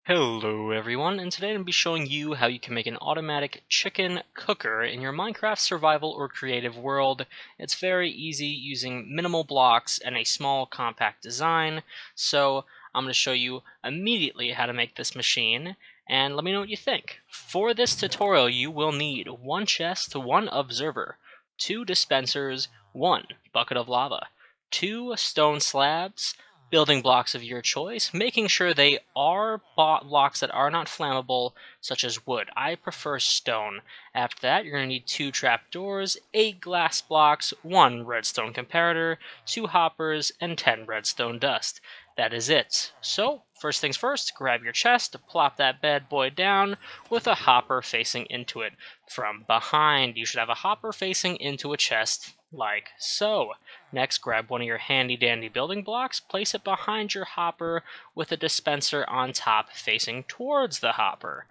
Hello everyone, and today I'm going to be showing you how you can make an automatic chicken cooker in your Minecraft survival or creative world. It's very easy using minimal blocks and a small compact design, so I'm going to show you immediately how to make this machine, and let me know what you think. For this tutorial you will need one chest, one observer, two dispensers, one bucket of lava, two stone slabs, building blocks of your choice, making sure they are blocks that are not flammable, such as wood. I prefer stone. After that, you're going to need two trapdoors, 8 glass blocks, 1 redstone comparator, 2 hoppers, and 10 redstone dust. That is it. So, first things first, grab your chest, plop that bad boy down with a hopper facing into it. From behind, you should have a hopper facing into a chest, like so. Next, grab one of your handy dandy building blocks, place it behind your hopper with a dispenser on top facing towards the hopper.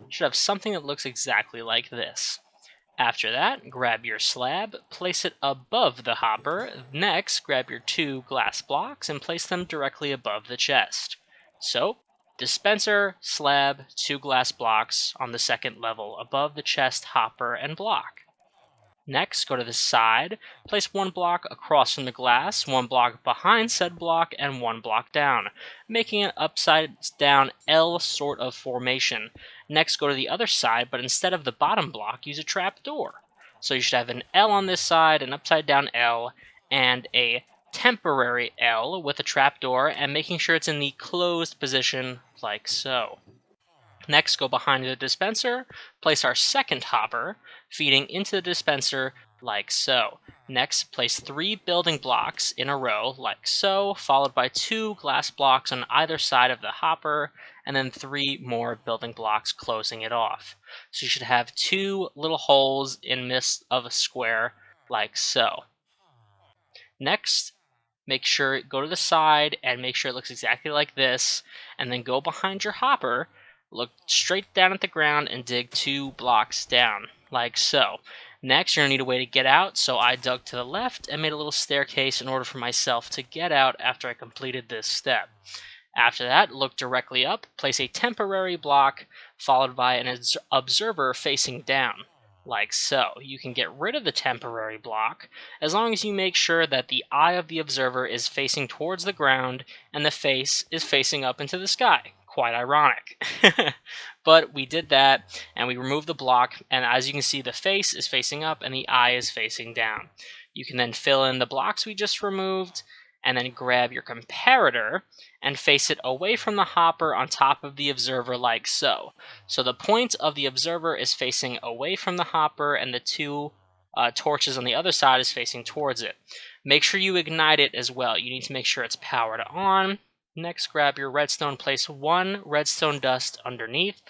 You should have something that looks exactly like this. After that, grab your slab, place it above the hopper. Next, grab your 2 glass blocks and place them directly above the chest. So, dispenser, slab, 2 glass blocks on the second level above the chest, hopper, and block. Next, go to the side, place 1 block across from the glass, 1 block behind said block, and 1 block down, making an upside down L sort of formation. Next, go to the other side, but instead of the bottom block, use a trapdoor. So you should have an L on this side, an upside down L, and a temporary L with a trapdoor, and making sure it's in the closed position like so. Next, go behind the dispenser, place our second hopper, feeding into the dispenser like so. Next, place 3 building blocks in a row like so, followed by 2 glass blocks on either side of the hopper, and then 3 more building blocks closing it off. So you should have 2 little holes in midst of a square like so. Next, go to the side and make sure it looks exactly like this, and then go behind your hopper, look straight down at the ground, and dig 2 blocks down, like so. Next, you're going to need a way to get out, so I dug to the left and made a little staircase in order for myself to get out after I completed this step. After that, look directly up, place a temporary block, followed by an observer facing down, like so. You can get rid of the temporary block, as long as you make sure that the eye of the observer is facing towards the ground and the face is facing up into the sky. Quite ironic. But we did that, and we removed the block, and as you can see, the face is facing up and the eye is facing down. You can then fill in the blocks we just removed, and then grab your comparator and face it away from the hopper on top of the observer like so. So the point of the observer is facing away from the hopper, and the 2 torches on the other side is facing towards it. Make sure you ignite it as well. You need to make sure it's powered on. Next, grab your redstone, place 1 redstone dust underneath.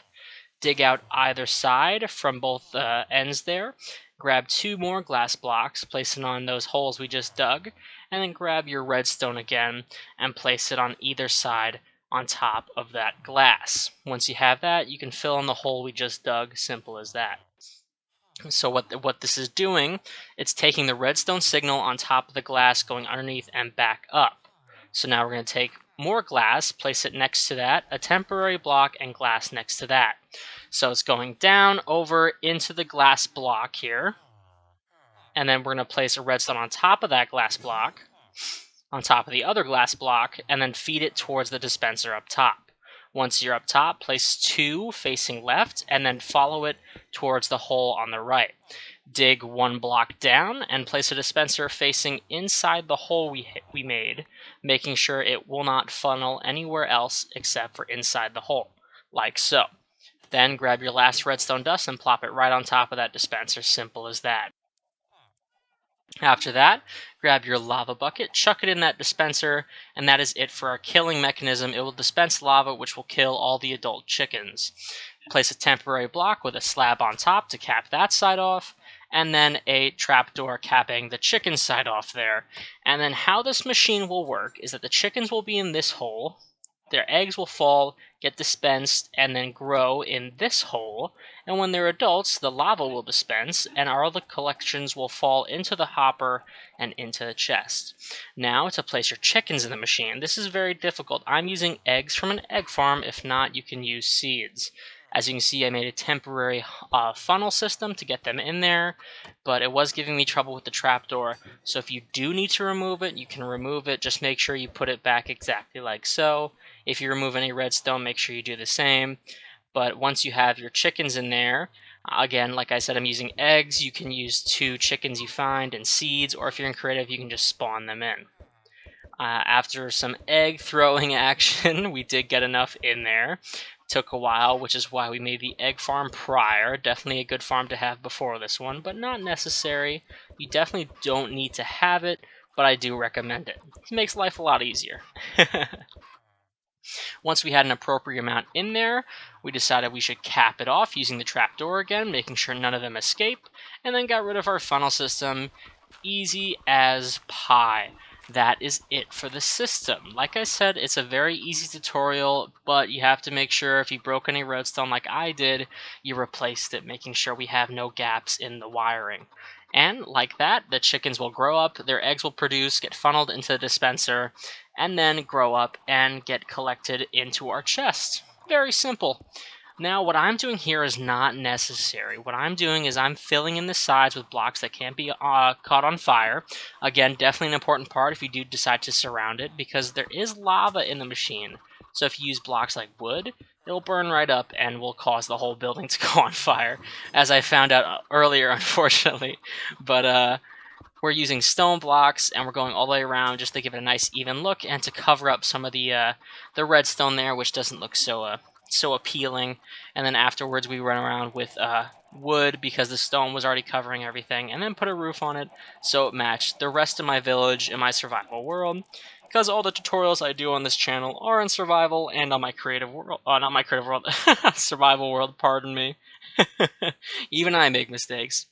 Dig out either side from both ends there. Grab 2 more glass blocks, place it on those holes we just dug, and then grab your redstone again and place it on either side on top of that glass. Once you have that, you can fill in the hole we just dug, simple as that. So what this is doing, it's taking the redstone signal on top of the glass, going underneath and back up. So now we're going to take more glass, place it next to that, a temporary block, and glass next to that. So it's going down over into the glass block here, and then we're going to place a redstone on top of that glass block, on top of the other glass block, and then feed it towards the dispenser up top. Once you're up top, place 2 facing left, and then follow it towards the hole on the right. Dig 1 block down and place a dispenser facing inside the hole we made, making sure it will not funnel anywhere else except for inside the hole, like so. Then grab your last redstone dust and plop it right on top of that dispenser, simple as that. After that, grab your lava bucket, chuck it in that dispenser, and that is it for our killing mechanism. It will dispense lava, which will kill all the adult chickens. Place a temporary block with a slab on top to cap that side off, and then a trapdoor capping the chicken side off there. And then how this machine will work is that the chickens will be in this hole. their eggs will fall, get dispensed, and then grow in this hole. And when they're adults, the lava will dispense, and our other collections will fall into the hopper and into the chest. Now, to place your chickens in the machine, this is very difficult. I'm using eggs from an egg farm. If not, you can use seeds. As you can see, I made a temporary funnel system to get them in there, but it was giving me trouble with the trapdoor. So if you do need to remove it, you can remove it. Just make sure you put it back exactly like so. If you remove any redstone, make sure you do the same. But once you have your chickens in there, again, like I said, I'm using eggs. You can use 2 chickens you find and seeds, or if you're in creative, you can just spawn them in. After some egg throwing action, we did get enough in there. Took a while, which is why we made the egg farm prior. Definitely a good farm to have before this one, but not necessary. You definitely don't need to have it, but I do recommend it. It makes life a lot easier. Once we had an appropriate amount in there, we decided we should cap it off using the trapdoor again, making sure none of them escape, and then got rid of our funnel system. Easy as pie. That is it for the system. Like I said, it's a very easy tutorial, but you have to make sure if you broke any redstone like I did, you replaced it, making sure we have no gaps in the wiring. And like that, the chickens will grow up, their eggs will produce, get funneled into the dispenser, and then grow up and get collected into our chest. Very simple. Now, what I'm doing here is not necessary. What I'm doing is I'm filling in the sides with blocks that can't be caught on fire. Again, definitely an important part if you do decide to surround it, because there is lava in the machine. So if you use blocks like wood, it'll burn right up and will cause the whole building to go on fire, as I found out earlier, unfortunately. But we're using stone blocks, and we're going all the way around just to give it a nice even look and to cover up some of the redstone there, which doesn't look so appealing. And then afterwards we run around with wood, because the stone was already covering everything, and then put a roof on it so it matched the rest of my village in my survival world, because all the tutorials I do on this channel are in survival and on my creative world, not my creative world, survival world, pardon me. Even I make mistakes.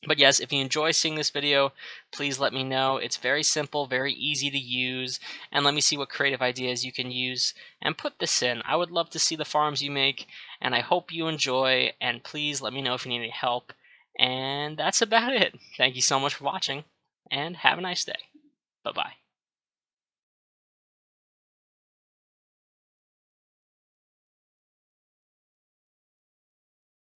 But yes, if you enjoy seeing this video, please let me know. It's very simple, very easy to use, and let me see what creative ideas you can use and put this in. I would love to see the farms you make, and I hope you enjoy, and please let me know if you need any help. And that's about it. Thank you so much for watching, and have a nice day. Bye-bye.